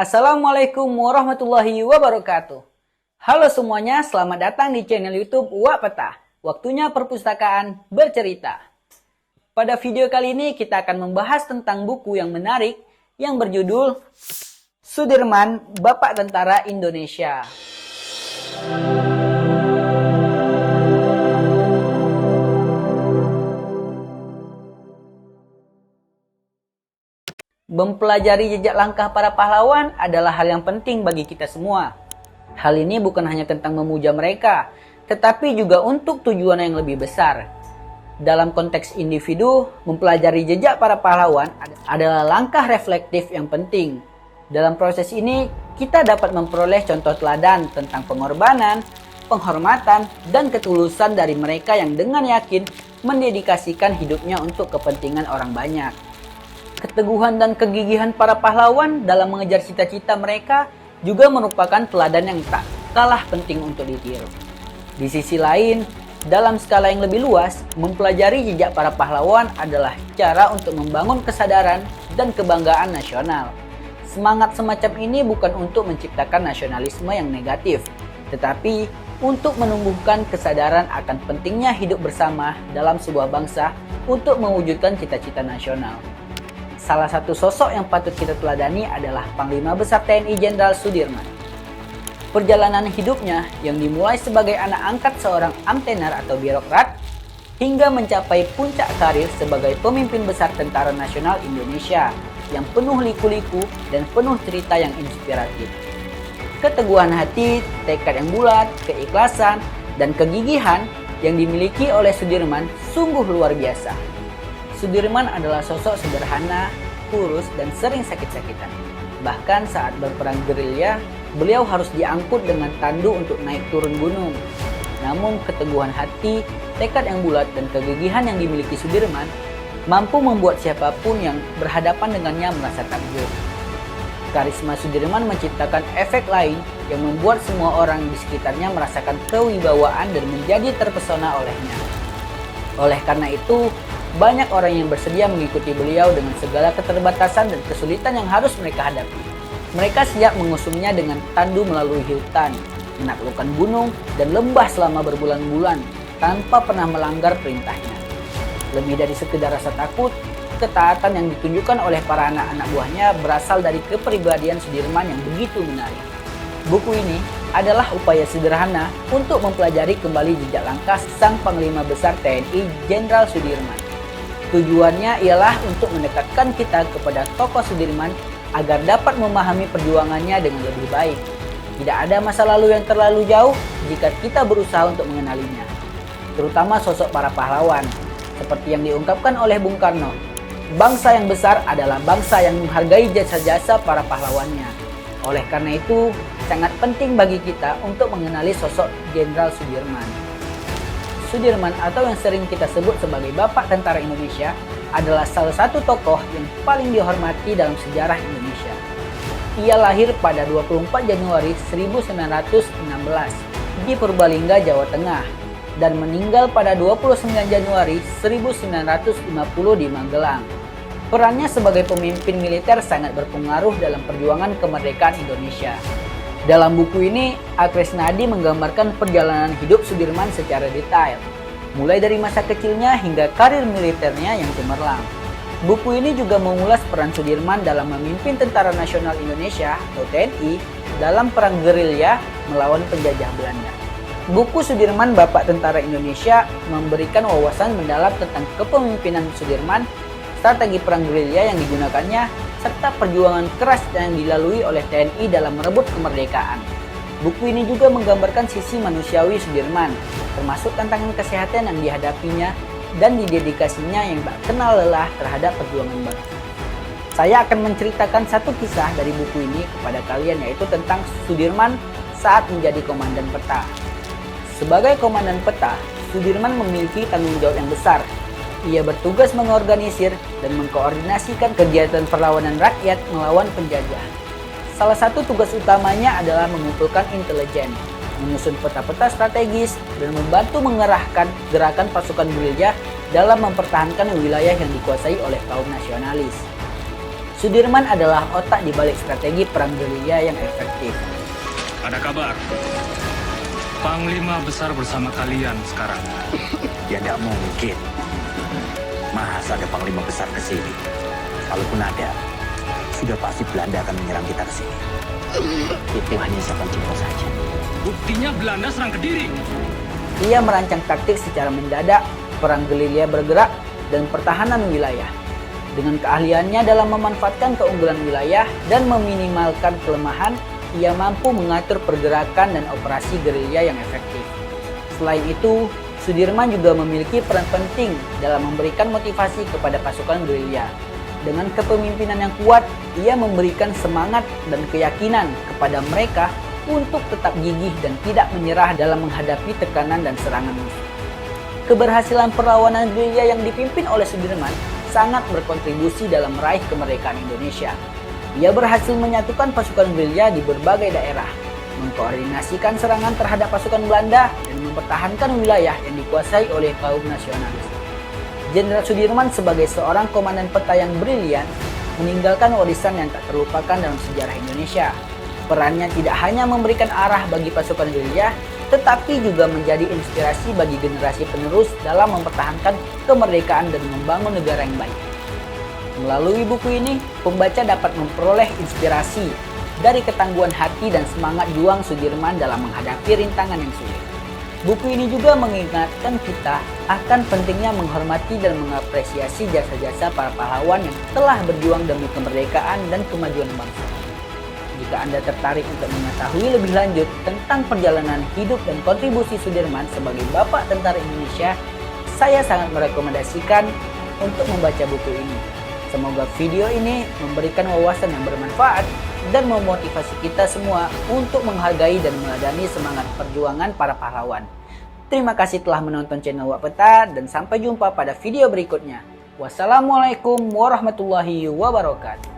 Assalamualaikum warahmatullahi wabarakatuh. Halo semuanya, selamat datang di channel YouTube Uwak Peta. Waktunya perpustakaan bercerita. Pada video kali ini kita akan membahas tentang buku yang menarik yang berjudul Sudirman, Bapak Tentara Indonesia. Mempelajari jejak langkah para pahlawan adalah hal yang penting bagi kita semua. Hal ini bukan hanya tentang memuja mereka, tetapi juga untuk tujuan yang lebih besar. Dalam konteks individu, mempelajari jejak para pahlawan adalah langkah reflektif yang penting. Dalam proses ini, kita dapat memperoleh contoh teladan tentang pengorbanan, penghormatan, dan ketulusan dari mereka yang dengan yakin mendedikasikan hidupnya untuk kepentingan orang banyak. Keteguhan dan kegigihan para pahlawan dalam mengejar cita-cita mereka juga merupakan teladan yang tak kalah penting untuk ditiru. Di sisi lain, dalam skala yang lebih luas, mempelajari jejak para pahlawan adalah cara untuk membangun kesadaran dan kebanggaan nasional. Semangat semacam ini bukan untuk menciptakan nasionalisme yang negatif, tetapi untuk menumbuhkan kesadaran akan pentingnya hidup bersama dalam sebuah bangsa untuk mewujudkan cita-cita nasional. Salah satu sosok yang patut kita teladani adalah Panglima Besar TNI Jenderal Sudirman. Perjalanan hidupnya yang dimulai sebagai anak angkat seorang amtenar atau birokrat hingga mencapai puncak karir sebagai pemimpin besar Tentara Nasional Indonesia yang penuh liku-liku dan penuh cerita yang inspiratif. Keteguhan hati, tekad yang bulat, keikhlasan, dan kegigihan yang dimiliki oleh Sudirman sungguh luar biasa. Sudirman adalah sosok sederhana, kurus, dan sering sakit-sakitan. Bahkan saat berperang gerilya, beliau harus diangkut dengan tandu untuk naik turun gunung. Namun keteguhan hati, tekad yang bulat, dan kegigihan yang dimiliki Sudirman mampu membuat siapapun yang berhadapan dengannya merasa takjub. Karisma Sudirman menciptakan efek lain yang membuat semua orang di sekitarnya merasakan kewibawaan dan menjadi terpesona olehnya. Oleh karena itu, banyak orang yang bersedia mengikuti beliau dengan segala keterbatasan dan kesulitan yang harus mereka hadapi. Mereka siap mengusungnya dengan tandu melalui hutan, menaklukkan gunung dan lembah selama berbulan-bulan tanpa pernah melanggar perintahnya. Lebih dari sekedar rasa takut, ketaatan yang ditunjukkan oleh para anak-anak buahnya berasal dari kepribadian Sudirman yang begitu menarik. Buku ini adalah upaya sederhana untuk mempelajari kembali jejak langkah sang Panglima Besar TNI Jenderal Sudirman. Tujuannya ialah untuk mendekatkan kita kepada tokoh Sudirman agar dapat memahami perjuangannya dengan lebih baik. Tidak ada masa lalu yang terlalu jauh jika kita berusaha untuk mengenalinya. Terutama sosok para pahlawan, seperti yang diungkapkan oleh Bung Karno. Bangsa yang besar adalah bangsa yang menghargai jasa-jasa para pahlawannya. Oleh karena itu, sangat penting bagi kita untuk mengenali sosok Jenderal Sudirman. Sudirman atau yang sering kita sebut sebagai Bapak Tentara Indonesia adalah salah satu tokoh yang paling dihormati dalam sejarah Indonesia. Ia lahir pada 24 Januari 1916 di Purbalingga, Jawa Tengah dan meninggal pada 29 Januari 1950 di Magelang. Perannya sebagai pemimpin militer sangat berpengaruh dalam perjuangan kemerdekaan Indonesia. Dalam buku ini, Akresnadi menggambarkan perjalanan hidup Sudirman secara detail, mulai dari masa kecilnya hingga karir militernya yang cemerlang. Buku ini juga mengulas peran Sudirman dalam memimpin Tentara Nasional Indonesia atau TNI dalam perang gerilya melawan penjajah Belanda. Buku Sudirman, Bapak Tentara Indonesia memberikan wawasan mendalam tentang kepemimpinan Sudirman, strategi perang gerilya yang digunakannya, serta perjuangan keras yang dilalui oleh TNI dalam merebut kemerdekaan. Buku ini juga menggambarkan sisi manusiawi Sudirman, termasuk tantangan kesehatan yang dihadapinya dan didedikasinya yang tak kenal lelah terhadap perjuangan bangsa. Saya akan menceritakan satu kisah dari buku ini kepada kalian, yaitu tentang Sudirman saat menjadi komandan peta. Sebagai komandan peta, Sudirman memiliki tanggung jawab yang besar. Ia bertugas mengorganisir dan mengkoordinasikan kegiatan perlawanan rakyat melawan penjajah. Salah satu tugas utamanya adalah mengumpulkan intelijen, menyusun peta-peta strategis, dan membantu mengerahkan gerakan pasukan gerilya dalam mempertahankan wilayah yang dikuasai oleh kaum nasionalis. Sudirman adalah otak di balik strategi perang gerilya yang efektif. Ada kabar? Panglima besar bersama kalian sekarang. Ya tidak mungkin. Masa ada panglima besar ke sini? Kalaupun ada, sudah pasti Belanda akan menyerang kita ke sini. Itu hanya isapan jempol saja. Buktinya Belanda serang Kediri. Ia merancang taktik secara mendadak, perang gerilya bergerak, dan pertahanan wilayah. Dengan keahliannya dalam memanfaatkan keunggulan wilayah dan meminimalkan kelemahan, ia mampu mengatur pergerakan dan operasi gerilya yang efektif. Selain itu, Sudirman juga memiliki peran penting dalam memberikan motivasi kepada pasukan gerilya. Dengan kepemimpinan yang kuat, ia memberikan semangat dan keyakinan kepada mereka untuk tetap gigih dan tidak menyerah dalam menghadapi tekanan dan serangan musuh. Keberhasilan perlawanan gerilya yang dipimpin oleh Sudirman sangat berkontribusi dalam meraih kemerdekaan Indonesia. Ia berhasil menyatukan pasukan gerilya di berbagai daerah, mengkoordinasikan serangan terhadap pasukan Belanda, dan mempertahankan wilayah yang dikuasai oleh kaum nasionalis. Jenderal Sudirman sebagai seorang komandan peta yang brilian, meninggalkan warisan yang tak terlupakan dalam sejarah Indonesia. Perannya tidak hanya memberikan arah bagi pasukan gerilya, tetapi juga menjadi inspirasi bagi generasi penerus dalam mempertahankan kemerdekaan dan membangun negara yang baik. Melalui buku ini, pembaca dapat memperoleh inspirasi dari ketangguhan hati dan semangat juang Sudirman dalam menghadapi rintangan yang sulit. Buku ini juga mengingatkan kita akan pentingnya menghormati dan mengapresiasi jasa-jasa para pahlawan yang telah berjuang demi kemerdekaan dan kemajuan bangsa. Jika Anda tertarik untuk mengetahui lebih lanjut tentang perjalanan hidup dan kontribusi Sudirman sebagai Bapak Tentara Indonesia, saya sangat merekomendasikan untuk membaca buku ini. Semoga video ini memberikan wawasan yang bermanfaat dan memotivasi kita semua untuk menghargai dan meladani semangat perjuangan para pahlawan. Terima kasih telah menonton channel Wak Peta dan sampai jumpa pada video berikutnya. Wassalamualaikum warahmatullahi wabarakatuh.